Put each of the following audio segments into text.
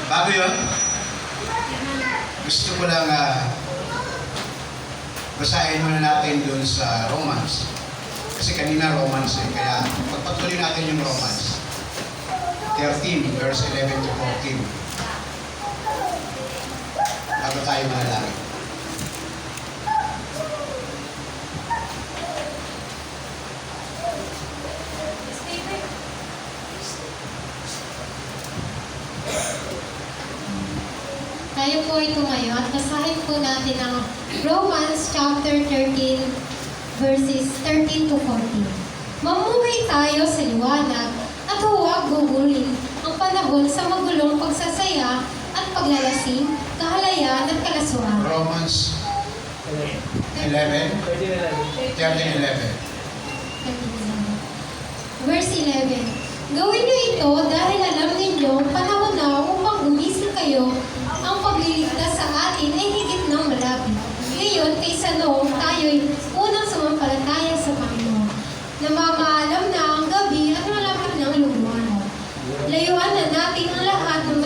bago yun, gusto ko lang basahin muna natin doon sa Romans. Kasi kanina Romans kaya pagpatuloy natin yung Romans 13, verse 11 to 14. Bago tayo manalangin. Tayo po ay tumayo at basahin po natin ang Romans chapter 13, verses 13 to 14. Mamuhay tayo sa liwanag at huwag gugulin ang panahon sa magulong pagsasaya at paglalasing, kahalayan at kalaswaan. Romans 11, 13, 11. Verse 11. Gawin niyo ito dahil alam ninyo panahon na upang gumising kayo, ang pagliligtas sa atin ay higit ng malapit. Ngayon, kaysa noong tayo'y unang sumampalataya sa Panginoon, namamaalam na ang gabi at malapit ng lumawan. Layuan na natin ang lahat ng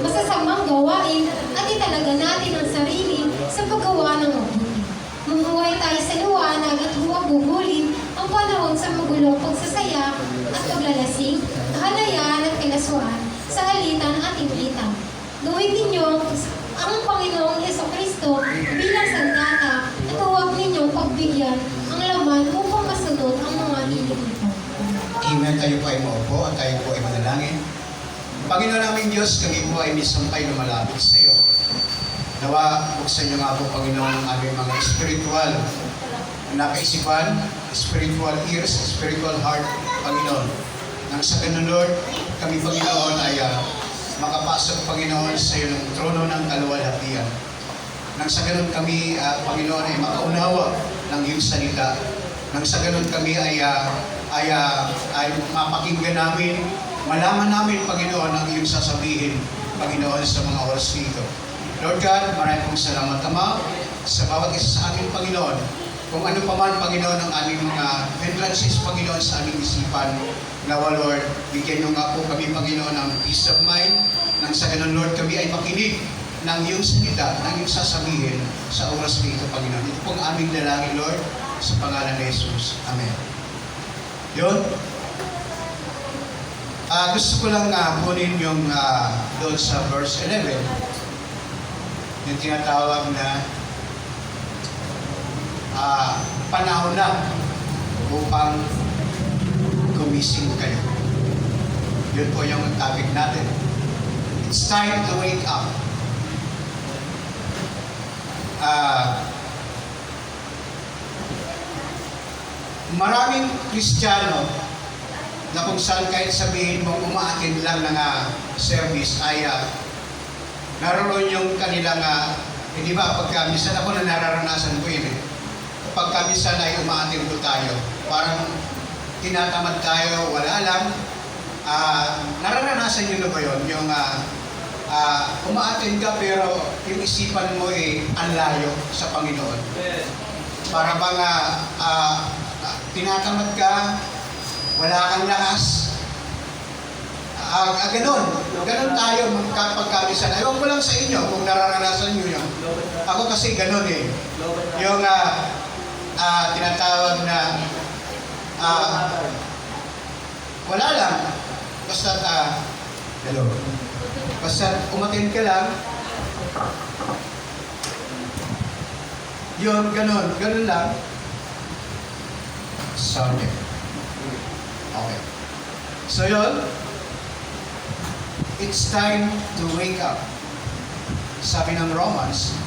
masasamang gawain at italaga natin ang sarili sa paggawa ng mabuti. Mamuhay tayo sa liwanag at huwag gugulin ang panahon sa magulong pagsasaya at paglalasing, kahalayan at kalaswaan sa halitan at inglitan. Gawin ninyo ang Panginoong Hesukristo bilang sandata at huwag ninyong pagbigyan ang laman upang masunod ang mga hilig nito. Amen. Tayo po ay maupo at tayo po ay manalangin. Panginoon namin Diyos, kami po ay misampay lumalapit sa iyo. Nawa, buksan niyo nga po, Panginoon, ang aming mga spiritual na kaisipan, spiritual ears, spiritual heart, Panginoon. Nang sa ganun, Lord, kami, Panginoon, ay makapasok, Panginoon, sa iyo ng trono ng kaluwalhatian. Nang sa ganun kami, Panginoon, ay makaunawa ng iyong salita. Nang sa ganun kami ay mapakinggan namin, malaman namin, Panginoon, ang iyong sasabihin, Panginoon, sa mga oras dito. Lord God, maraming pong salamat, Ama, sa bawat isa sa amin, Panginoon. Kung ano pa man, Panginoon, ang aming mga hindrances, Panginoon, sa aming isipan, nawa, Lord, bigyan niyo nga po kami, Panginoon, ng peace of mind. Nang sa ganun, Lord, kami ay makinig ng iyong salita, ng iyong sasabihin sa oras dito, Panginoon. Ito pong aming dalangin, Lord, sa pangalan ni Jesus. Amen. Yun. Gusto ko lang kunin yung doon sa verse 11, yung tinatawag na panahon na upang gumising kayo. Yun po yung topic natin. It's time to wake up. Maraming Kristiyano na kung saan kahit sabihin mo umaattend lang ng service ay naroon yung kanilang hindi ba pagka minsan ako na nararanasan ko yun kapag minsan ay umaattend po tayo parang tinatamad tayo, wala lang nararanasan nyo na ba yun yung umaattend ka pero yung isipan mo ang layo sa Panginoon. Para bang tinatamad ka, wala kang lakas. Ganon tayo kapag kamisan. Ewan ko lang sa inyo kung nararanasan nyo yun. Ako kasi ganon Yung tinatawag na wala lang. Basta hello. Basta umatin ka lang. Yun, ganon lang. Sorry. Okay. So yun, it's time to wake up. Sabi ng Romans,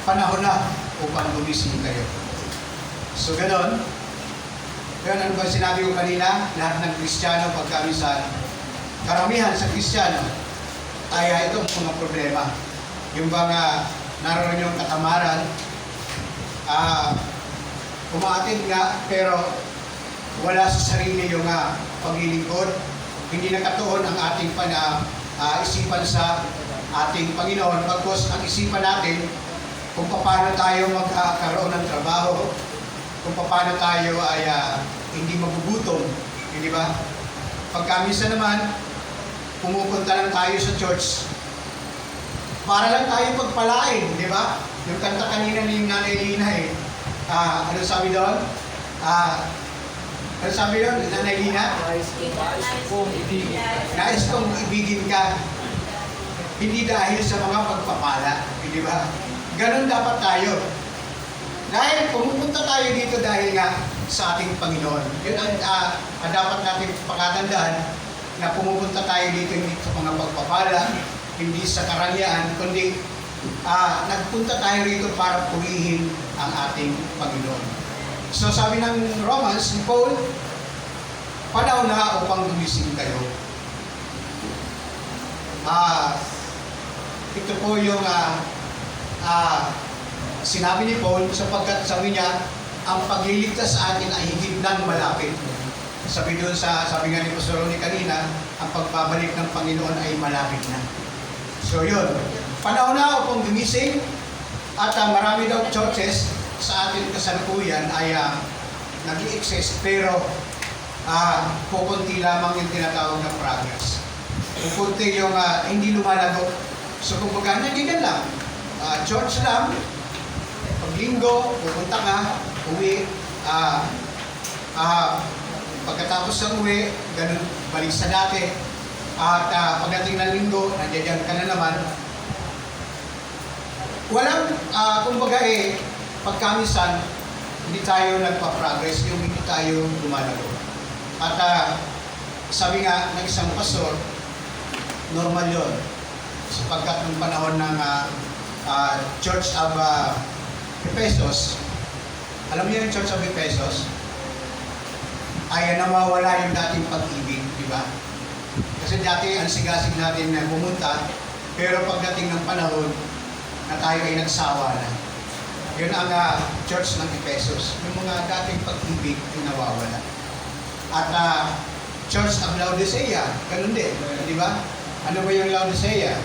panahon na upang gumising kayo. So ganon, ano ba sinabi ko kanina? Lahat ng Kristiyano pagkamisan, karamihan sa Kristiyano, ay itong mga problema. Yung bang naroon yung katamaran, umaattend nga, pero wala sa sarili yung paglilingkod. Hindi nakatuon ang ating isipan sa ating Panginoon. Bagkus ang isipan natin kung paano tayo magkakaroon ng trabaho, kung paano tayo ay hindi magugutom. Hindi ba? Pagkamisa naman, pumupunta lang tayo sa church para lang tayo pagpalain, di ba? Yung kanta kanina ni Nanay Lina eh. Ano sabi doon? Ano sabi doon, Nanay Lina? Nais kong ibigin ka, hindi dahil sa mga pagpapala, di ba? Ganon dapat tayo. Dahil pumupunta tayo dito dahil nga sa ating Panginoon. Yun ang dapat natin pakatandaan na pumupunta tayo dito hindi sa mga pagpapala, hindi sa karangyaan, kundi nagpunta tayo rito para purihin ang ating Panginoon. So sabi ng Romans, ni Paul, panahon na upang gumising kayo. Ito po yung sinabi ni Paul sapagkat sabi niya, ang pagliligtas sa atin ay higit nang malapit. Sabi nga ni Pastor Ronnie kanina, ang pagbabalik ng Panginoon ay malapit na. So yun, panahon na upang gumising at marami daw churches sa atin kasalukuyan ay nag-i-exist pero kukunti lamang yung tinatawag na progress. Kukunti yung hindi lumalago. So kumbaga, nandiyan lang. Church lang, paglinggo, pupunta ka, uwi, pagkatapos ng uwi, ganun, balik sa dati. At pagdating ng linggo, nandiyan ka na naman. Walang, kumbaga pagkamisan, hindi tayo nagpa-progress, yung hindi tayo lumalago. At sabi nga ng isang pastor, normal yun. Sapagkat ng panahon ng Church of Ephesus, alam niyo yung Church of Ephesus, ay nawawala yung dating pag-ibig, di ba? Kasi dati ang sigasig natin na pumunta, pero pagdating ng panahon na tayo ay nagsawa na. Yun ang Church ng Ephesus. Yung mga dating pag-ibig ay nawawala. At Church of Laodicea, ganun din, di ba? Ano ba yung Laodicea?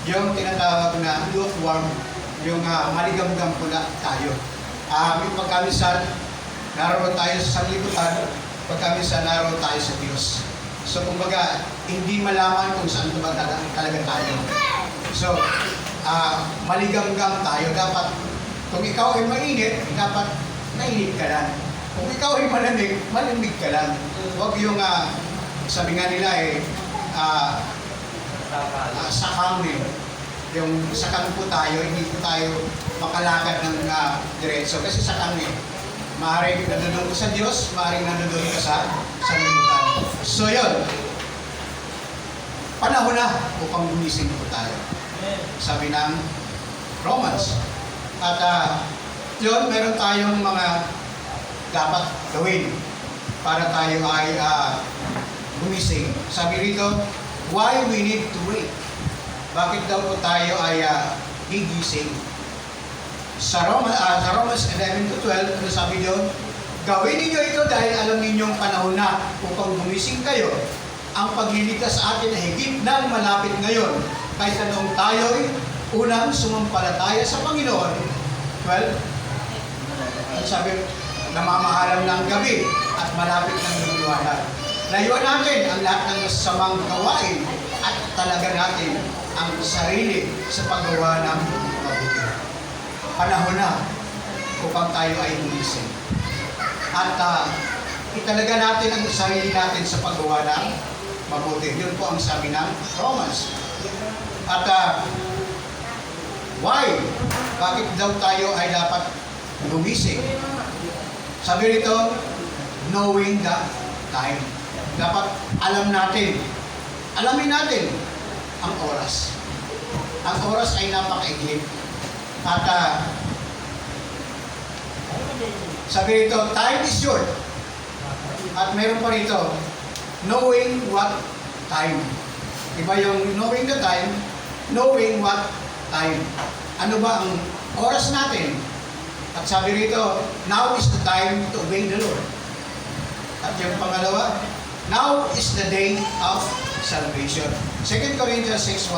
Yung tinatawag na lukewarm, yung maligamgam pula tayo. May pagkamisan, naroon tayo sa sanlibutan, pagkamisan naroon tayo sa Diyos. So kumbaga, hindi malaman kung saan ba talaga tayo. So, maligamgam tayo. Dapat, kung ikaw ay mainit, dapat mainit ka lang. Kung ikaw ay malamig, malamig ka lang. Huwag yung, sabi nga nila sakang yung sakang po tayo, hindi po tayo makalakad ng diretso kasi sakang maaaring nandun ka sa Diyos, maaaring nandun ka sa sanlibutan. So yun, panahon na upang gumising po tayo. Sabi ng Romans. At yun, meron tayong mga dapat gawin para tayo ay gumising. Sabi rito, why we need to wait? Bakit daw po tayo ay gigising? Sa Romans 11-12, ano sabi doon? Gawin ninyo ito dahil alam ninyong panahon na upang gumising kayo. Ang pagliligtas sa atin ay higit nang malapit ngayon kaysa noong tayo'y unang sumampalataya sa Panginoon. 12, at sabi, namamahalan ng gabi at malapit ng liwanag. Layuan natin ang lahat ng masamang gawain at talaga natin ang sarili sa paggawa ng mabuti. Panahon na upang tayo ay gumising. At italaga natin ang sarili natin sa paggawa ng mabuti. Yun po ang sabi ng Romans. At why? Bakit daw tayo ay dapat gumising? Sabi rito, knowing the time. Dapat alam natin, alamin natin ang oras. Ang oras ay napakaiglit. At sabi rito, time is short. At meron pa rito, knowing what time. Iba yung knowing the time, knowing what time. Ano ba ang oras natin? At sabi rito, now is the time to obey the Lord. At yung pangalawa, now is the day of salvation. 2 Corinthians 6,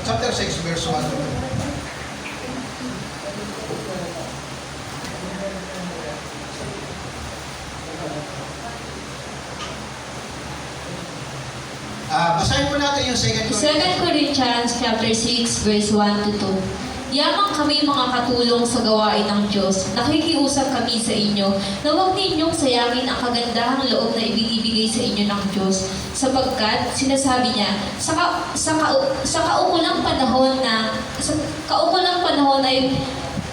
chapter 6, verse 1 to 2. Basahin po natin yung 2 2 Corinthians chapter 6 verse 1 to 2. Yamang kami mga katulong sa gawain ng Diyos, nakikiusap kami sa inyo na huwag ninyong sayangin ang kagandahang loob na ibinibigay sa inyo ng Diyos, sapagkat sinasabi niya, sa kaukulang panahon ay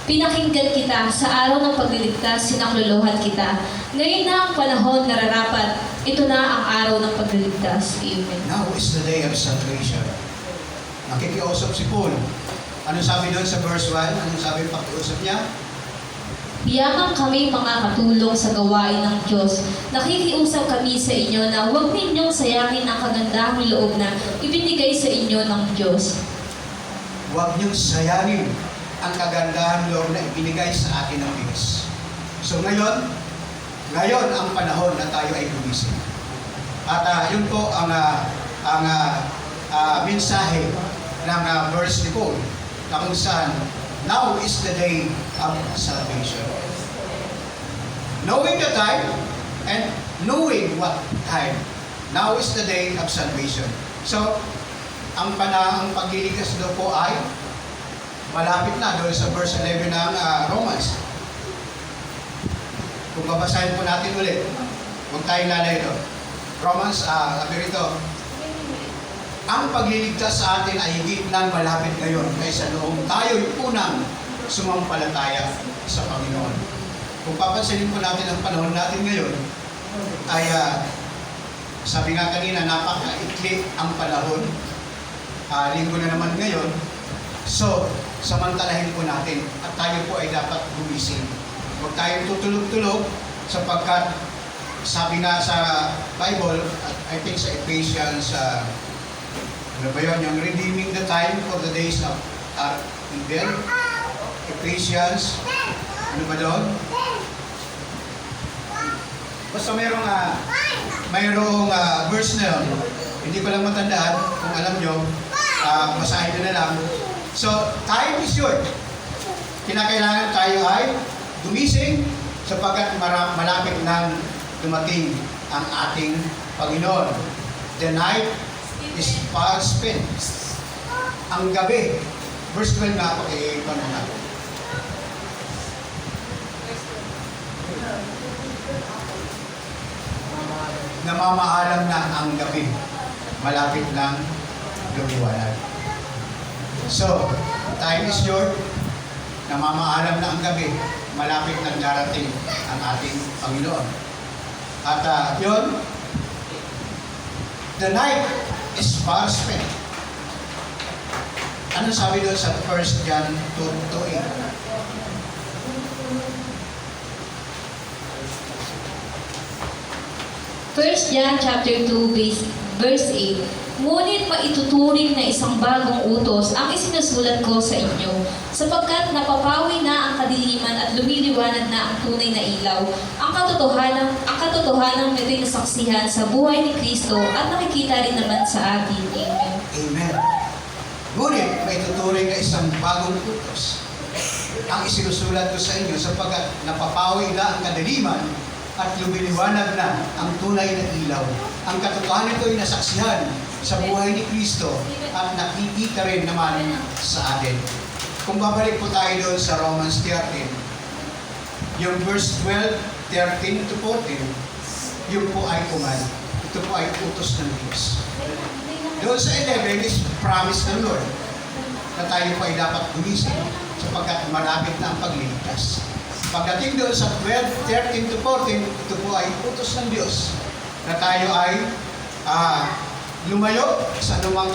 pinakinggan kita, sa araw ng pagliligtas sinaklolohan kita. Ngayon na ang panahon nararapat, ito na ang araw ng pagliligtas. Amen. Now is the day of salvation. Nakikiusap si Paul. Ano sabi doon sa verse 1? Ano sabi yung pakiusap niya? Yamang kami mga katulong sa gawain ng Diyos, nakikiusap kami sa inyo na huwag ninyong sayangin ang kagandahang loob na ibinigay sa inyo ng Diyos. Huwag niyong sayangin ang kagandahan loob na ibinigay sa atin ng Diyos. So ngayon ang panahon na tayo ay gumising. At yun po ang mensahe ng verse ni Paul, na kung saan, now is the day of salvation. Knowing the time and knowing what time, now is the day of salvation. So, ang pagliligtas daw po ay malapit na doon sa verse 11 ng Romans. Kung babasahin po natin ulit, huwag tayong lalay ito. Romans, sabi rito, ang pagliligtas sa atin ay higit nang malapit ngayon kaysa noong tayo'y unang sumampalataya sa Panginoon. Kung papansinin po natin ang panahon natin ngayon, ay sabi nga kanina, napakaikli ang panahon. Linggo na naman ngayon. So, samantalahin po natin at tayo po ay dapat gumising. Huwag tayong tutulog-tulog sapagkat sabi nga sa Bible, at I think sa Ephesians, ano ba yun? Yung redeeming the time for the days of evil. Ephesians, ano ba doon? Basta mayroong verse na yun. Hindi ko lang matandaan. Kung alam nyo, basahin nyo na lang. So, time is short. Kinakailangan tayo ay gumising sapagkat malapit nang dumating ang ating Panginoon. The night is far spent. Ang gabi. Verse 12 na ako, paano na? Namamaalam na ang gabi. Malapit lang lumiwanag. So, time is short. Namamaalam na ang gabi. Malapit nang darating ang ating Panginoon. At yun, the night is far spent. Ano sabi doon sa 1 John 2:8? First John chapter 2 verse 8. Ngunit maituturing na isang bagong utos ang isinusulat ko sa inyo, sapagkat napapawi na ang kadiliman at lumiliwanag na ang tunay na ilaw, ang katotohanan may nasaksihan sa buhay ni Kristo at nakikita rin naman sa atin. Amen. Amen. Ngunit maituturing na isang bagong utos ang isinusulat ko sa inyo, sapagkat napapawi na ang kadiliman at lumiliwanag na ang tunay na ilaw. Ang katotohanan ito ay nasaksihan sa buhay ni Kristo at nakikita rin naman sa atin. Kung babalik po tayo doon sa Romans 13, yung verse 12, 13 to 14, yung po ay command. Ito po ay utos ng Diyos. Doon sa 11 is promise ng Lord na tayo po ay dapat gumising sapagkat malapit na ang pagliligtas. Pagdating doon sa 12, 13 to 14, ito po ay utos ng Diyos na tayo ay lumayo sa anumang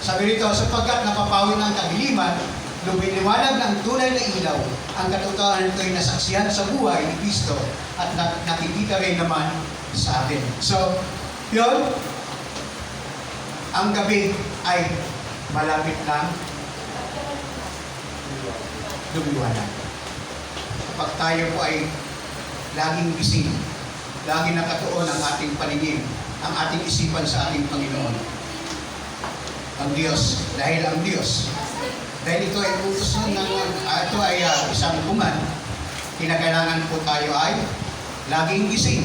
sabi rito, sapagkat napapawi ng kadiliman, lumiliwanag ng tunay na ilaw, ang katotohanan ito ay nasaksihan sa buhay ni Kristo at nakikita rin naman sa atin. So, yun, ang gabi ay malapit lang lumiwanag. Kapag tayo po ay laging gising, laging nakatuon ang ating paningin, ang ating isipan sa ating Panginoon. Ang Diyos, dahil ito ay utos ito ay isang command, kinakailangan po tayo ay laging gising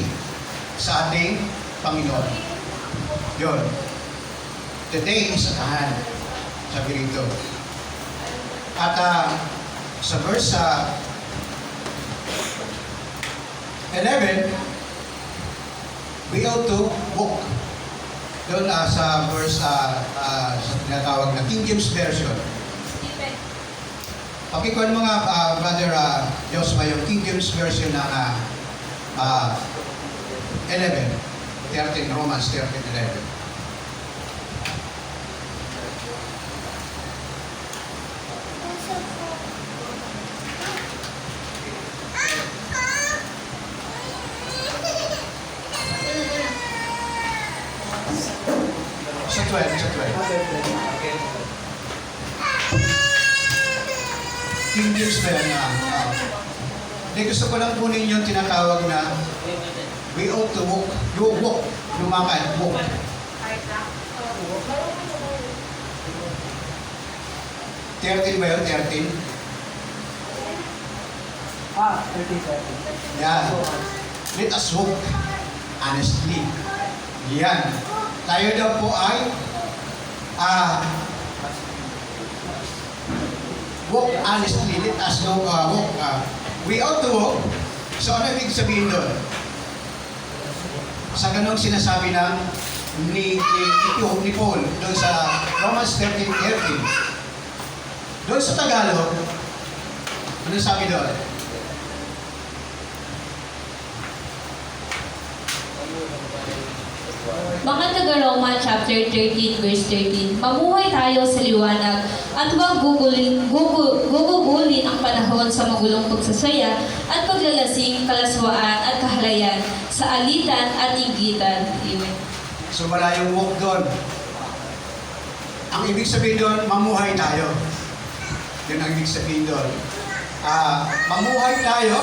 sa ating Panginoon. Yun. The day is at hand. Sabi rito. At sa verse 11, we ought to walk. Doon sa verse sa tinatawag na King James Version. Pakikuhan mga Brother Josma yung King James Version ng 13, Romans 13:11. Sa 12. King James ba yan? Hindi, gusto ko lang kunin yung tinatawag na we ought to walk. Walk. Lumakad. Walk. 13 ba yun? 13? 30. Yan. Let us walk honestly. Yan. Tayo daw po ay walk honestly. Let us go walk. We ought to walk. So ano ibig sabihin doon? Sa ganong sinasabi ng ni Paul doon sa Romans 13:13. Doon sa Tagalog, ano sabi doon? Mga taga-Roma chapter 13 verse 13, mamuhay tayo sa liwanag at huwag gugugulin ang panahon sa magulong pagsasaya at paglalasing, kalaswaan at kahalayan sa alitan at inggitan. Amen. So malayong walk doon. Ang ibig sabihin doon, mamuhay tayo. Yun ang ibig sabihin doon. Mamuhay tayo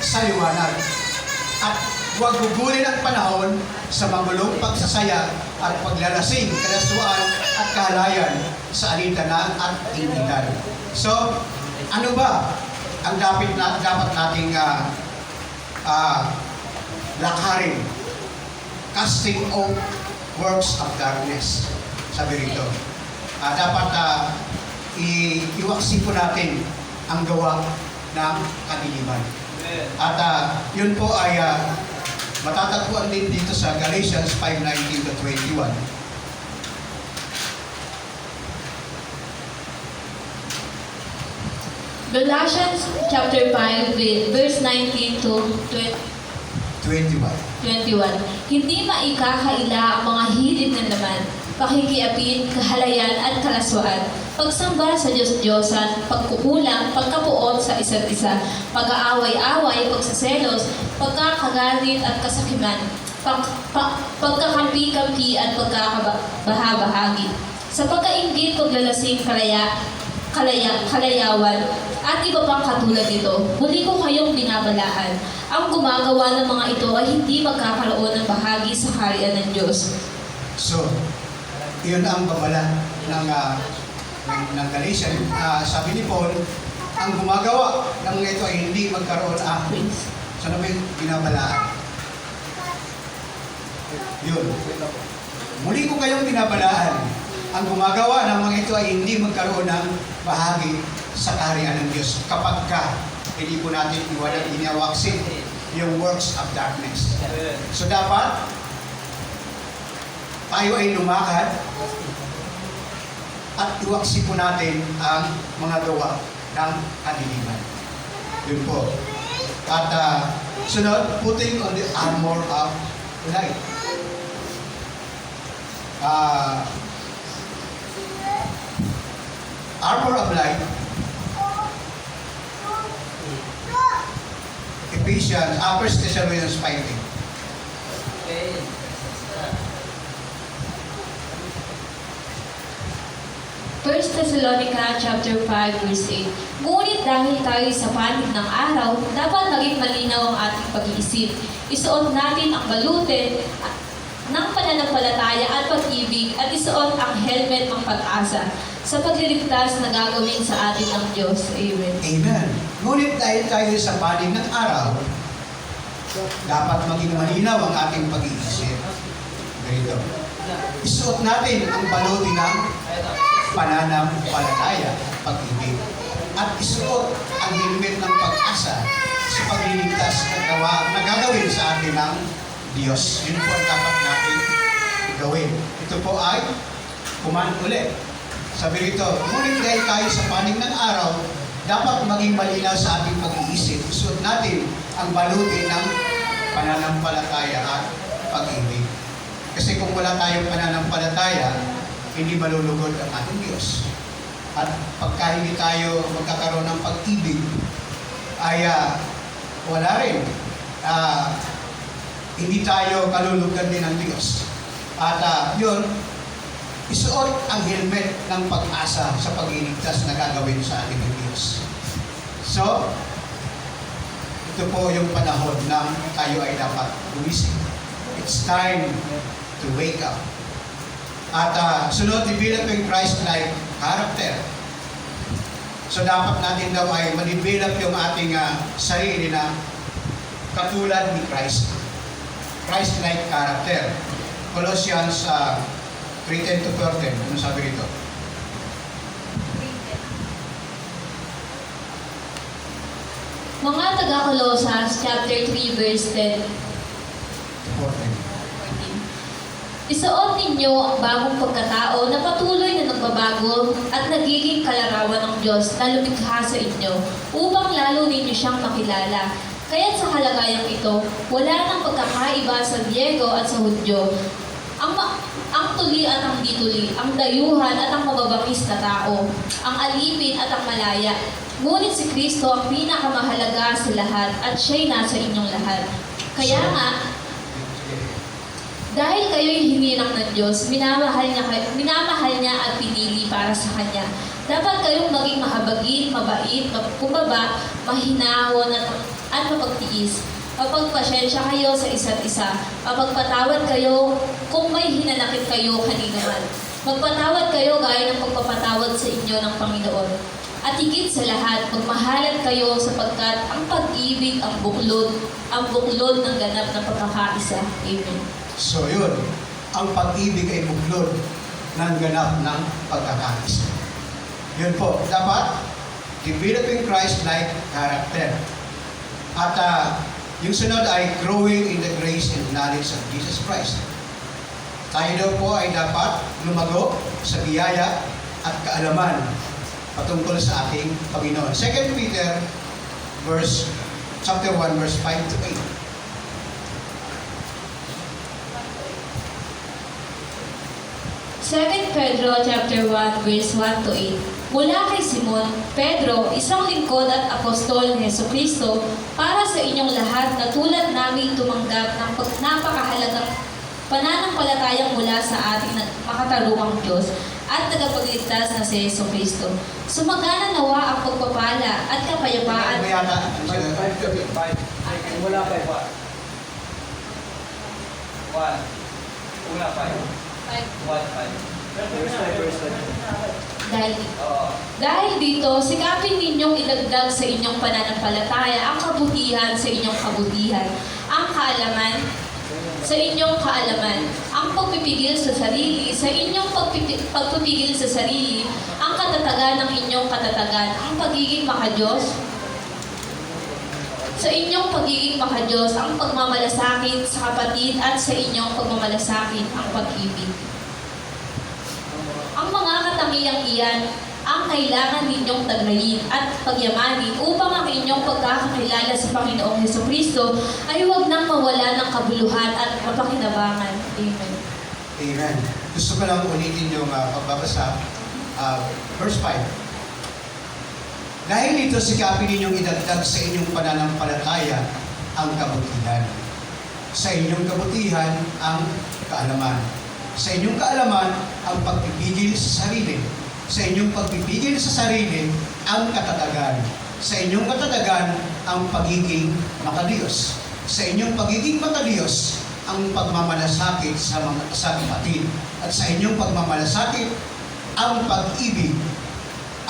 sa liwanag. At huwag gugulin ang panahon sa magulong pagsasaya at paglalasing, kalaswaan at kahalayan sa alitanan at inggitan. So, ano ba ang dapat nating lakarin? Casting off works of darkness. Sabi rito. Dapat iwaksi po natin ang gawa ng kadiliman. At yun po ay matatagpuan din dito sa Galatians 5:19-21. Galatians chapter 5 verse 19 to 21. 21. Hindi maikakaila ang mga hilig ng laman, pakikiapid, kahalayan at kalaswaan, pagsamba sa Diyos-Diyosan, pagkukulang, pagkapuot sa isa't isa, pag-aaway-away, pagsaselos, pagkakagalit at kasakiman, pagkakampi-kampi at pagkakabahabahagi. Sa pagkainggit, paglalasing, kalayawan, at iba pang katulad nito, muli ko kayong binabalaan. Ang gumagawa ng mga ito ay hindi magkakaroon ng bahagi sa kaharian ng Diyos. So, yun ang babala ng Galatians. Sabi ni Paul, ang gumagawa ng mga ito ay hindi magkaroon Saan ba yung binabalaan? Yun. Muli ko kayong binabalaan. Ang gumagawa ng mga ito ay hindi magkaroon ng bahagi sa kaharian ng Diyos kapag hindi po natin inawaksin yung works of darkness. So dapat tayo ay lumakad at iwaksi po natin ang mga gawa ng kadiliman. Yun po. At sunod, putting on the armor of light. Armor of light. Ephesians, 1 Thessalonians 5:8. First Thessalonica chapter 5 verse 8. Ngunit dahil tayo sa panig ng araw, dapat maging malinaw ang ating pag-iisip. Isuot natin ang balutin ng pananampalataya at pag-ibig at isuot ang helmet ng pag-asa sa pagliligtas na gagawin sa atin ng Diyos. Amen. Amen. Ngunit dahil tayo sa panig ng araw, Dapat maging malinaw ang ating pag-iisip. Ganito. Isuot natin ang baluti ng pananampalataya, pag-ibig. At isuot ang helmet ng pag-asa sa pagliligtas na gagawin sa atin ng Diyos. Yun po ang dapat natin gawin. Ito po ay command ulit. Sabi rito, ngunit dahil tayo sa panig ng araw, dapat maging malinaw sa ating pag-iisip. Isuot natin ang baluti ng pananampalataya at pag-ibig. Kasi kung wala tayong pananampalataya, hindi malulugod ang ating Diyos. At pagka hindi tayo magkakaroon ng pag-ibig, ay wala rin. Hindi tayo kalulugan din ng Diyos. At yun, isuot ang helmet ng pag-asa sa pagliligtas na gagawin sa ating Diyos. So, ito po yung panahon na tayo ay dapat gumising. It's time to wake up. At sunod, developing Christ-like character. So dapat natin daw ay ma-develop yung ating sarili na katulad ni Christ. Christ-like character. Colossians 3:10-14. Ano sabi rito? Mga taga-Colosas, chapter 3, verse 10. 14. Isuot ninyo ang bagong pagkatao na patuloy na nagbabago at nagiging kalarawan ng Diyos na lumikha sa inyo upang lalo ninyo siyang makilala. Kaya't sa kalagayang ito, wala nang pagkakaiba sa Griego at sa Hudyo, ang tuli at ang di tuli, ang dayuhan at ang mababangis na tao, ang alipin at ang malaya. Ngunit si Kristo ang pinakamahalaga sa lahat at siya'y nasa inyong lahat. Kaya nga, dahil kayo'y hinirang ng Diyos, minamahal niya at pinili para sa Kanya. Dapat kayong maging mahabagin, mabait, kumbaba, mahinahon at mapagtiis. Mapagpasyensya kayo sa isa't isa. Mapagpatawad kayo kung may hinanakit kayo kanino man. Magpatawad kayo gaya ng pagpapatawad sa inyo ng Panginoon. At higit sa lahat, magmahalan kayo sapagkat ang pag-ibig ang buklod ng ganap na pagkakaisa. Amen. So yun, ang pag-ibig ay buklod ng ganap ng pagkakaisa. Yun po, dapat developing Christ-like character. At yung sunod ay growing in the grace and knowledge of Jesus Christ. Tayo daw po ay dapat lumago sa biyaya at kaalaman patungkol sa ating Panginoon. 2 Peter chapter 1 verse 5-8. 2 Pedro chapter 1 verse 1-8. Mula kay Simon, Pedro, isang lingkod at apostol ni Jesucristo, para sa inyong lahat na tulad namin tumanggap ng napakahalagang pananampalatayang mula sa ating makatarungang Diyos at tagapagligtas na si Jesucristo. Sumagana nawa ang pagpapala at kapayapaan. May yata, Wala pa iba. 1. Una pa. 1-5. Dahil dito, sikapin ninyong idagdag sa inyong pananampalataya ang kabutihan sa inyong kabutihan, ang kaalaman sa inyong kaalaman, ang pagpipigil sa sarili sa inyong pagpipigil sa sarili, ang katatagan ng inyong katatagan, ang pagiging makadiyos sa inyong pagiging makadiyos, ang pagmamalasakit sa kapatid at sa inyong pagmamalasakit ang pag-ibig. Ang mga katangiang iyan ang kailangan ninyong tagayin at pagyamanin upang ang inyong pagkakakilala sa Panginoong Jesucristo ay huwag nang mawala ng kabuluhan at mapakinabangan. Amen. Amen. Gusto ko lang ulitin yung pagbabasa, verse 5. Dahil dito, sikapin ninyong idagdag sa inyong pananampalataya ang kabutihan. Sa inyong kabutihan ang kaalaman. Sa inyong kaalaman ang pagpipigil sa sarili. Sa inyong pagpipigil sa sarili ang katatagan. Sa inyong katatagan ang pagiging makadiyos. Sa inyong pagiging makadiyos ang pagmamalasakit sa kapatid. At sa inyong pagmamalasakit ang pag-ibig.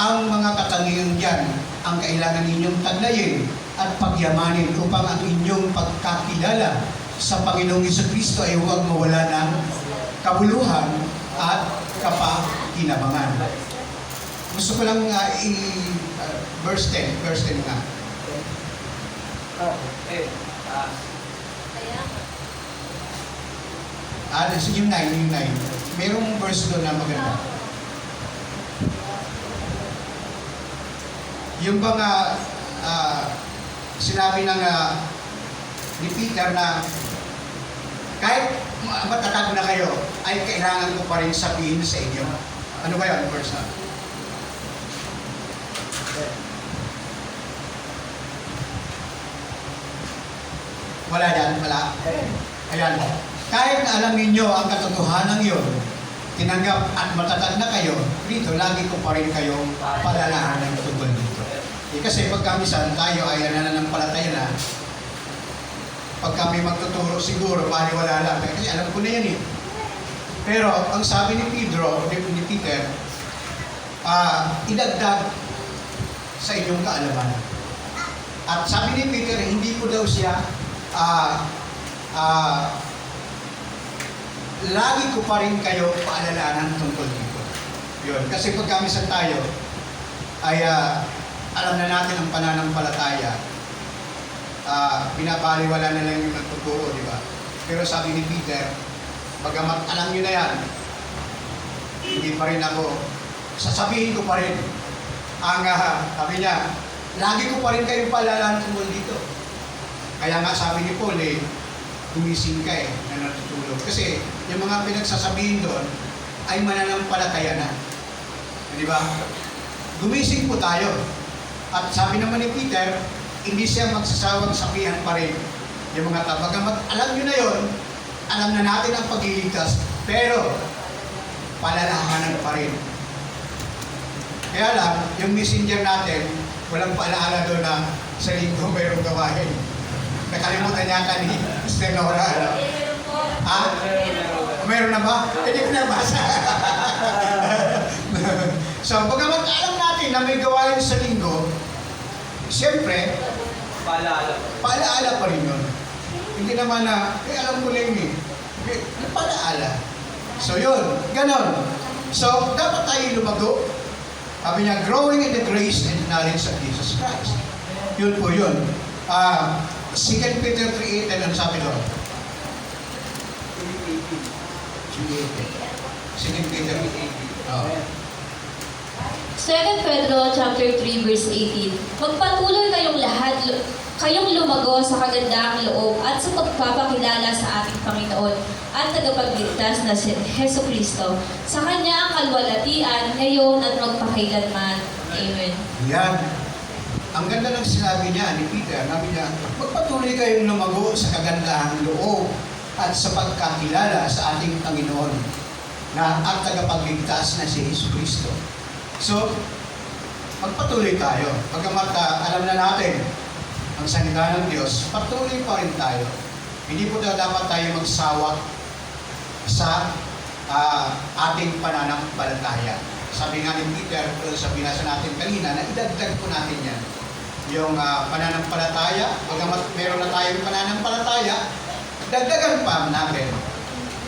Ang mga katangiang yan ang kailangan ninyong taglayin at pagyamanin upang ang inyong pagkakilala sa Panginoong Jesucristo ay huwag mawala ng kabuluhan at kapakinabangan. Gusto ko lang verse 10 nga. Yung 9. Merong verse doon na maganda. Yung bang sinabi ng ni Peter na kahit matatag na kayo, ay kailangan ko pa rin sabihin sa inyo. Ano ba yun, verse na? Wala yan, wala. Ayan. Kahit na alam ninyo ang katotohanan yun, tinanggap at matatag na kayo, dito, lagi ko pa rin kayong palalahanan tungkol dito. Kasi pag kamisan, tayo ay nananampalataya na, pag kami magtuturo siguro, paniwala lang. Kasi alam ko na yan eh. Pero, ang sabi ni Peter, idagdag sa inyong kaalaman. At sabi ni Peter, hindi ko daw siya lagi ko pa rin kayo paalalahanan tungkol dito. Yun. Kasi pag kamisan tayo, ay alam na natin ang pananampalataya. Binabaliwala na lang yung nagtuturo, di ba? Pero sabi ni Peter, bagamat alam nyo na yan, hindi pa rin ako, sasabihin ko pa rin. Sabi niya, lagi ko pa rin kayong paalalahanan tungkol dito. Kaya nga sabi ni Paul gumising ka na natutulog. Kasi yung mga pinagsasabihin doon ay mananampalataya na. Di ba? Gumising po tayo. At sabi naman ni Peter, hindi siya magsasawang sabihan pa rin yung mga bagamat alam nyo na yon, alam na natin ang pagliligtas, pero palalahanan pa rin. Kaya lang, yung messenger natin, walang paalaala doon na sa linggo mayroong gawain. Nakalimutan niya ka ni Stenora. Meron na ba? Hindi ko nabasa. So, bagamat alam natin na may gawain sa linggo, siyempre, paalaala pa rin yun. Hindi naman na, alam ko lang paalaala. So, yun. Ganon. So, dapat tayo lumago. Sabi niya, growing in the grace and knowledge of Jesus Christ. Yun po yun. 2 Peter 3:8, ano sabi doon? 2 Peter 2 Pedro chapter 3 verse 18. Magpatuloy kayong lumago sa kagandahang loob at sa pagpapakilala sa ating Panginoon at tagapagligtas na si Jesucristo. Sa Kanya ang kalwalatian ngayon at magpakailanman. Amen. Yan. Ang ganda ng sinabi niya ni Peter, sabi niya, magpatuloy kayong lumago sa kagandahang loob at sa pagkakilala sa ating Panginoon na ang tagapagligtas na si Jesucristo. So, magpatuloy tayo. Pagkamat alam na natin ang salita ng Diyos, patuloy pa rin tayo. Hindi po dapat tayo magsawa sa ating pananampalataya. Sabi nga ni Peter, sa binasa natin kanina, na idagdag po natin yan. Yung pananampalataya, pagkamat meron na tayong pananampalataya, dagdagan pa natin.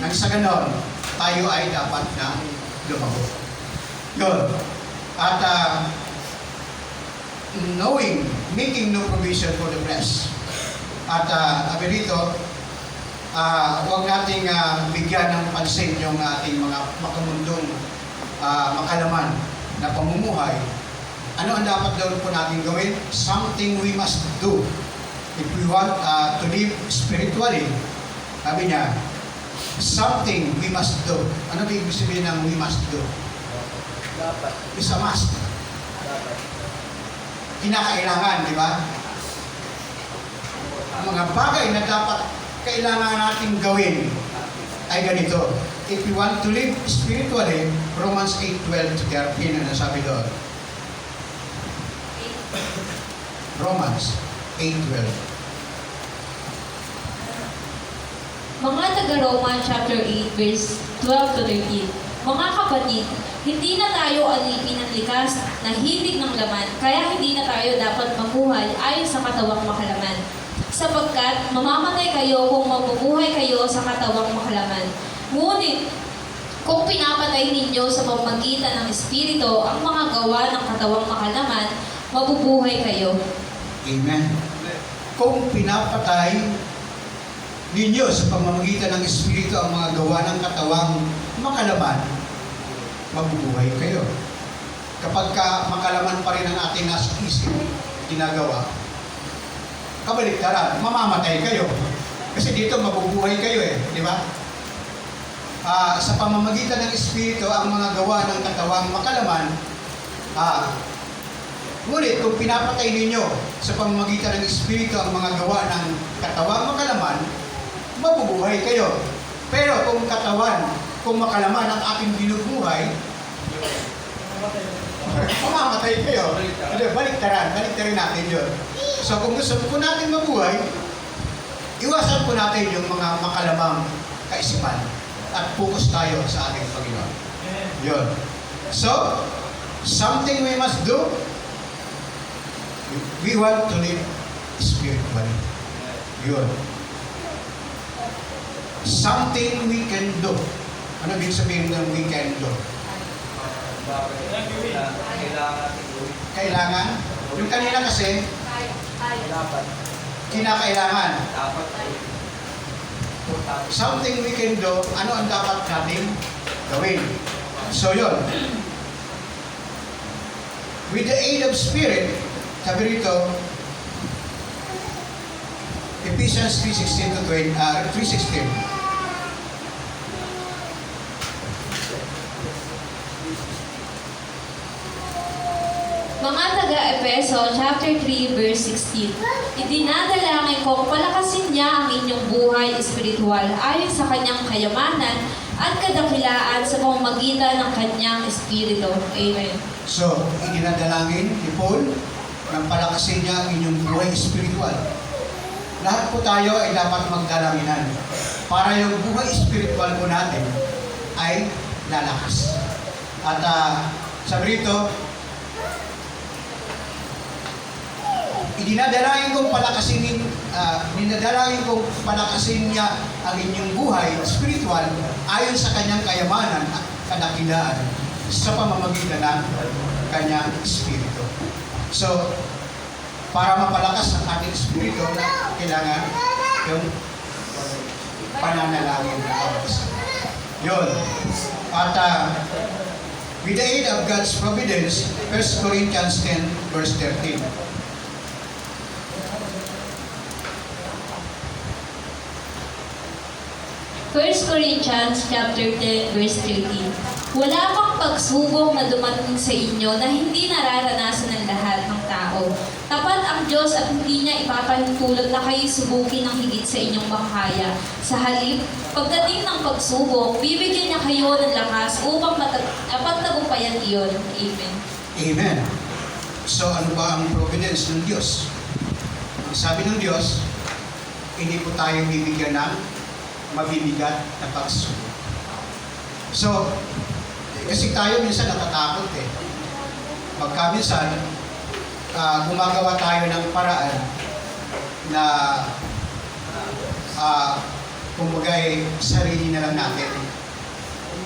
Nang sa ganon, tayo ay dapat na lumago. Yun. At knowing, making no provision for the flesh. At sabi rito, huwag nating bigyan ng pansin yung ating mga makamundong makalaman na pamumuhay. Ano ang dapat daw po natin gawin? Something we must do. If we want to live spiritually, sabi niya, something we must do. Ano ibig sabihin ng we must do? Dapat. It's a must. Dapat. Kinakailangan, di ba? Ang mga bagay na dapat kailangan natin gawin ay ganito. If we want to live spiritually, Romans 8:12 to 13, ano sabi doon? Romans 8:12. Mga taga-Roma chapter 8 verse 12 to 13. Mga kapatid, hindi na tayo alipin ng likas na hilig ng laman, kaya hindi na tayo dapat mamuhay ayon sa katawang makalaman. Sapagkat mamamatay kayo kung mabubuhay kayo sa katawang makalaman. Ngunit, kung pinapatay ninyo sa pamamagitan ng Espiritu ang mga gawa ng katawang makalaman, mabubuhay kayo. Amen. Kung pinapatay ninyo sa pamamagitan ng Espiritu ang mga gawa ng katawang makalaman, mabubuhay kayo. Kapag makalaman pa rin ang ating nasa isip, ginagawa, kabaliktaran, mamamatay kayo. Kasi dito mabubuhay kayo di ba? Sa pamamagitan ng Espiritu ang mga gawa ng katawang makalaman, ngunit kung pinapatay ninyo sa pamamagitan ng Espiritu ang mga gawa ng katawang makalaman, mabubuhay kayo. Pero kung makalaman ang ating binubuhay, mamamatay kayo. Hindi, baliktarin natin yun. So kung gusto po natin mabuhay, iwasan po natin yung mga makalamang kaisipan at focus tayo sa ating Panginoon. Yun. So, something we must do, we want to live spiritually. Yun. Something we can do. Ano ibig sabihin ng we can do? Kailangan. Yung kanina kasi, Dapat. kinakailangan. Dapat. Something we can do, ano ang dapat natin gawin? So yun. With the aid of Spirit, sabi rito, Ephesians 3:16. Mga taga-Efeso, chapter 3, verse 16. Idinadalangin ko palakasin niya ang inyong buhay espiritual ayon sa kanyang kayamanan at kadakilaan sa pamamagitan ng kanyang espiritu. Amen. So, idinadalangin ni Paul nang palakasin niya ang inyong buhay espiritual. Lahat po tayo ay dapat magdalanginan para yung buhay espiritual po natin ay lalakas. At sabi rito, dinadalangin kong palakasin niya ang inyong buhay spiritual ayon sa kanyang kayamanan at kadakilaan sa pamamagitan ng kanyang espiritu. So, para mapalakas ang ating espiritu, kailangan yung pananalangin na pagkasa. Yun. At with the aid of God's providence, 1 Corinthians 10 verse 13. 1 Corinthians chapter 10, verse 13. Wala pang pagsubok na dumating sa inyo na hindi nararanasan ng lahat ng tao. Tapat ang Diyos at hindi niya ipapahintulot na kayo subukin ng higit sa inyong makakaya. Sa halip, pagdating ng pagsubok, bibigyan niya kayo ng lakas upang pagtagumpayan iyon. Amen. Amen. So ano ba ang providence ng Diyos? Ang sabi ng Diyos, hindi po tayo bibigyan ng mabibigat na pagsubok. So, kasi tayo minsan natatakot Pagka minsan, gumagawa tayo ng paraan na kumagay sarili na lang natin.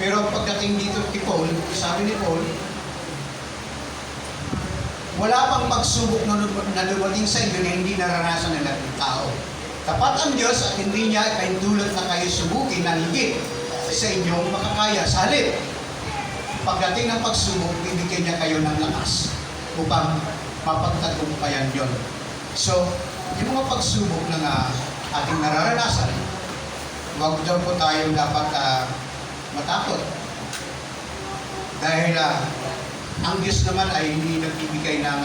Pero pagdating dito kay Paul, sabi ni Paul, wala pang pagsubok na dumating sa inyo na hindi naranasan ng lahat ng tao. Tapat ang Diyos at hindi niya ipahintulot na kayo subukin na higit sa inyong makakaya. Sa halip, pagdating ng pagsubok, bibigyan niya kayo ng lakas upang mapagtagumpayan yon. So, yung mga pagsubok na ating nararanasan, huwag daw po tayo dapat matakot. Dahil ang Diyos naman ay hindi nagbibigay ng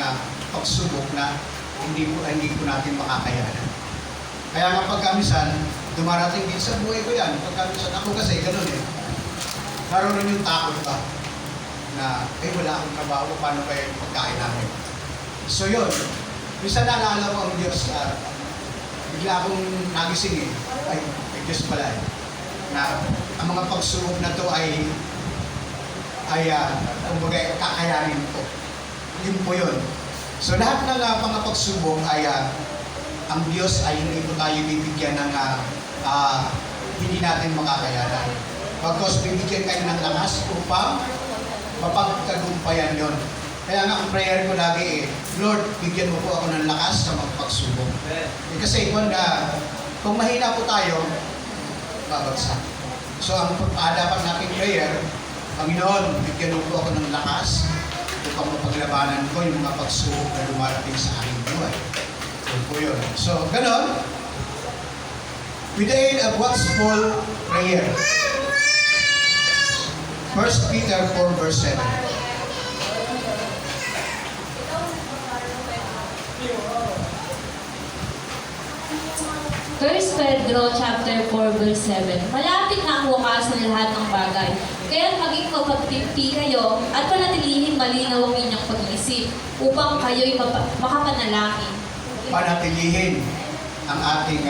pagsubok na hindi po natin makakayanan. Kaya nga pagkamisan, dumarating din sa buhay ko yan. Pagkamisan, ako kasi ganun naroon yung takot ba? Na, wala akong trabaho, paano ba yung pagkain namin? So yun, minsan naalala ko ang Diyos, bigla akong nagising ay Diyos pala na ang mga pagsubok na to ay ay kumbaga kakayanin ko. Yun po yun. So lahat ng mga pagsubok ay ang Diyos ay hindi po tayo bibigyan ng hindi natin makakayanan. Pagkos bibigyan kayo ng lakas upang mapagtagumpayan yon. Kaya nga ang prayer ko lagi Lord, bigyan mo po ako ng lakas sa magpagsubok. Kasi kung mahina po tayo, babagsak. So ang dapat nating prayer, Panginoon, bigyan mo po ako ng lakas upang mapaglabanan ko yung mga pagsubok na dumarating sa aking buhay. Yun po yun. So, ganon. With the aid of watchful prayer. 1 Peter 4 verse 7. First Pedro chapter 4 verse 7. Malapit na ang wakas ng lahat ng bagay. Kaya maging mapagtimpi kayo at panatilihin malinaw ang inyong pag-iisip upang kayo'y makapanalangin. Panatilihin ang ating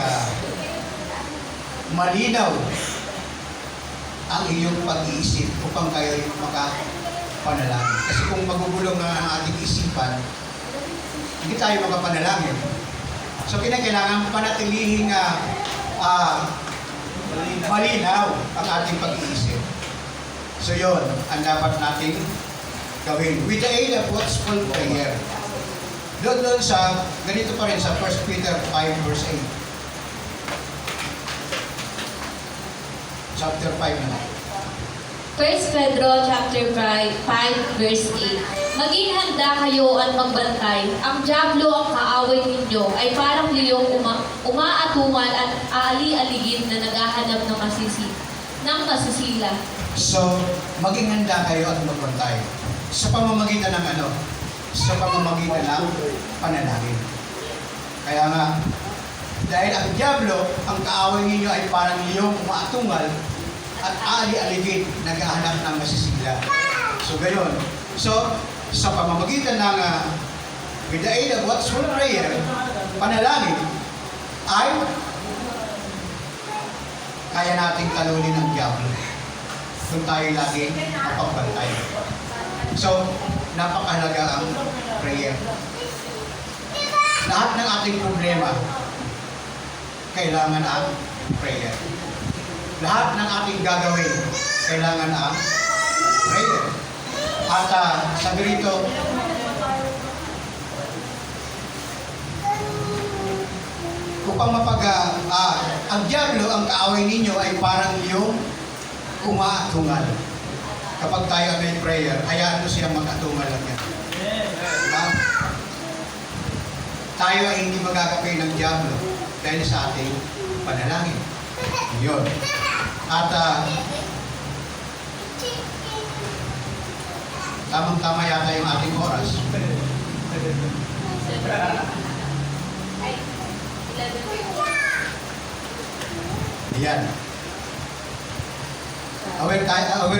malinaw ang iyong pag-iisip upang kayo'y makapanalangin. Kasi kung magugulong ang ating isipan, hindi tayo makapanalangin. So kinakailangan panatilihin malinaw ang ating pag-iisip. So yun, ang dapat nating gawin. With the aid of watchful prayer. Doon sa, ganito pa rin sa 1 Peter 5 verse 8. Chapter 5 naman. 1 Pedro chapter 5 verse 8. Maging handa kayo at magbantay. Ang dyablo ang kaaway ninyo ay parang liyong umaatungal at aali-aligid na naghahanap ng masisila. So, maging handa kayo at magbantay. Sa pamamagitan ng ano? Sa pamamagitan ng panalangin. Kaya nga, dahil ang dyablo, ang kaaway ninyo ay parang liyong umaatungal at aali-aligid, naghahanap ng masisila. So, gayon. So, sa pamamagitan ng with the aid of watchful prayer, panalangin, ay kaya nating talunin ang dyablo kung tayo laging mapagbantay. So, napakahalaga ang prayer. Lahat ng ating problema, kailangan ang prayer. Lahat ng ating gagawin, kailangan ang prayer. At sabi rito, upang ang dyablo, ang kaaway ninyo ay parang yung umaatungal. Kapag tayo may prayer, hayaan mo siyang mag-atungal lang yan. Diba? Tayo ay hindi magagapay ng dyablo dahil sa ating panalangin. Yun. At tamang-tama yata yung ating oras. Yan. Aware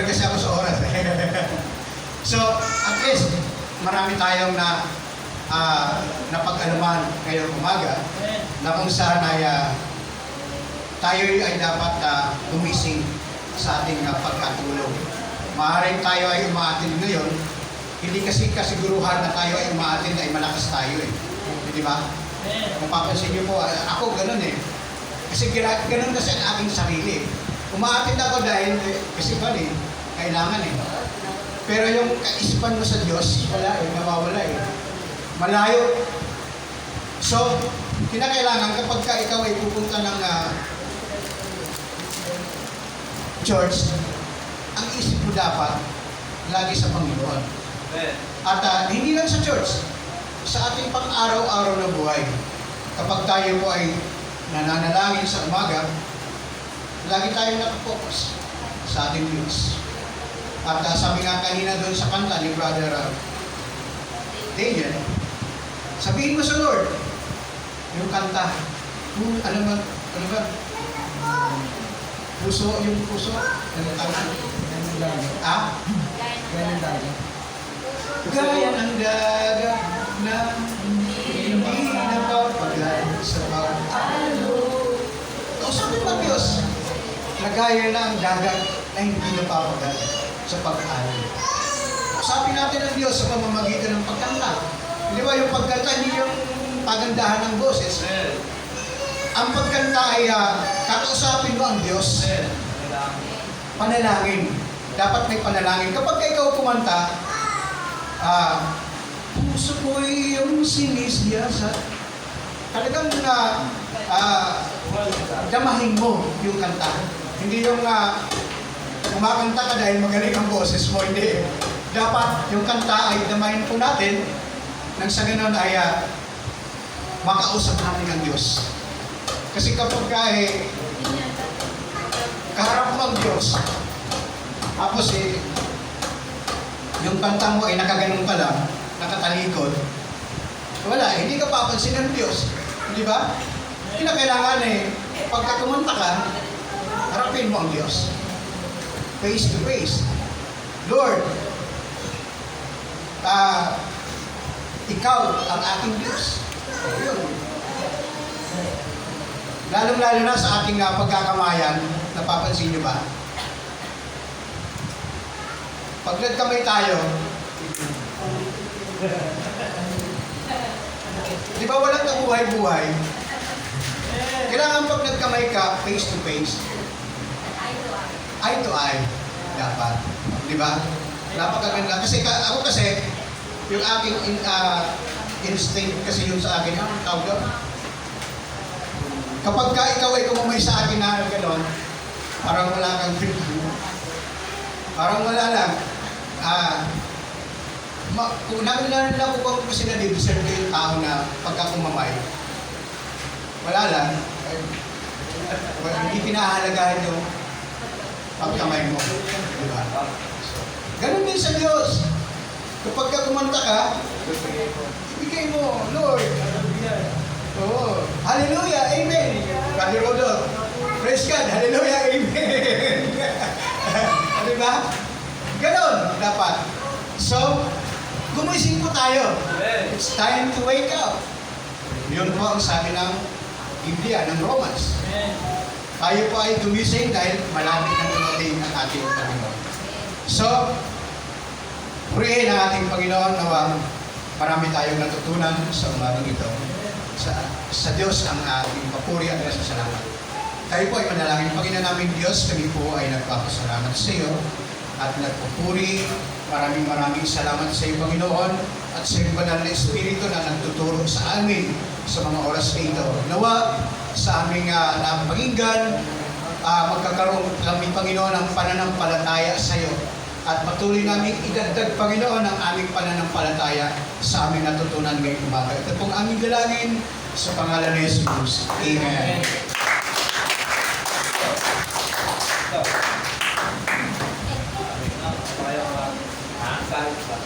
kasi ako sa oras. So, at least, marami tayong napag-alaman ngayong umaga na kung saan ay tayo ay dapat gumising sa ating pagkatulog. Maaaring tayo ay umaatin ngayon, hindi kasi kasiguruhan na tayo ay umaatin ay malakas tayo eh. Di ba? Kung papansin niyo po, ako ganun eh. Kasi ganun kasi ang aking sarili. Umaatin ako dahil, kasi ba eh, kailangan eh. Pero yung kaisipan mo sa Diyos, wala eh, nawawala eh. Malayo. So, kinakailangan kapag ka ikaw ay pupunta ng church, ang isip mo dapat lagi sa Panginoon. At hindi lang sa church, sa ating pang-araw-araw na buhay. Kapag tayo po ay nananalangin sa umaga, lagi tayong nakafocus sa ating Diyos. At sabi nga kanina doon sa kanta ni Brother Daniel, sabihin mo sa Lord, yung kanta, ano ba? Puso, yung puso, ano tawag? Ah? Gaya ng dagat na hindi napapagal sa pag-alo. Kausapin mo Diyos, nagaya na ang dagat na hindi napapagal sa pag-alo. Usapin natin ang Diyos sa pamamagitan ng pagkanta. Di ba yung pagkanta, hindi yung pagandahan ng boses. Ang pagkanta ay kakausapin mo ang Diyos. Panalangin. Dapat may panalangin. Kapag ikaw kumanta, puso ko'y iyong sinisiyasat. Talagang damahin mo yung kanta. Hindi yung kumakanta ka dahil magaling ang boses mo. Hindi. Dapat yung kanta ay damahin po natin nang sa ganun ay makausap natin ang Diyos. Kasi kapag kaharap mo ang Diyos, tapos yung kanta mo ay nakaganon ka lang, nakatalikod, wala, hindi ka papansin ng Diyos. Di ba? Hindi na kailangan pagka kumanta ka, harapin mo ang Diyos. Face to face. Lord, ikaw ang aking Diyos. Yun. Lalong-lalo na sa ating pagkakamayan, napapansin niyo ba? Pag nagkamay tayo, di ba walang kabuhay-buhay? Kailangan pag nagkamay ka, face to face. Eye to eye. Dapat. Di ba? Napakaganda. Kasi ako kasi, yung aking instinct kasi yun sa akin, ang tawag doon. Kapag ikaw ay kumamay sa akin na gano'n, parang wala kang feeling. Parang wala lang. Nakukuha ko kasi na-deserve ko yung tao na pagka kumamay. Wala lang. Hindi pinahahalagahan yung pagkamay mo. Diba? Ganun din sa Diyos. Kapag ka kumanta ka, ibigay mo, Lord. Oo. Hallelujah, Amen. Brother Rodolph, praise God, Hallelujah, Amen. Diba? Ganon, dapat. So, gumising po tayo. It's time to wake up. Yun po ang sabi ng Biblia, ng Romans. Tayo po ay gumising dahil malapit na dumating ang ating Panginoon. So, purihin ang ating Panginoon na marami tayong natutunan sa umagang ito. Sa Diyos ang ating papuri at nasasalamat. Tayo po ay manalangin. Panginoon namin Diyos, kami po ay nagpapasalamat sa iyo at nagpupuri. Maraming salamat sa iyo, Panginoon, at sa iyong banal na Espiritu na nagtuturo sa amin sa mga oras na ito. Nawa sa aming napakinggan, magkakaroon kami, Panginoon, ng pananampalataya sa iyo. At patuloy namin idagdag, Panginoon, ang aming pananampalataya sa aming natutunan ngayong umaga. Ito pong aming dalangin sa pangalan ni Jesus. Amen. Kahit ba?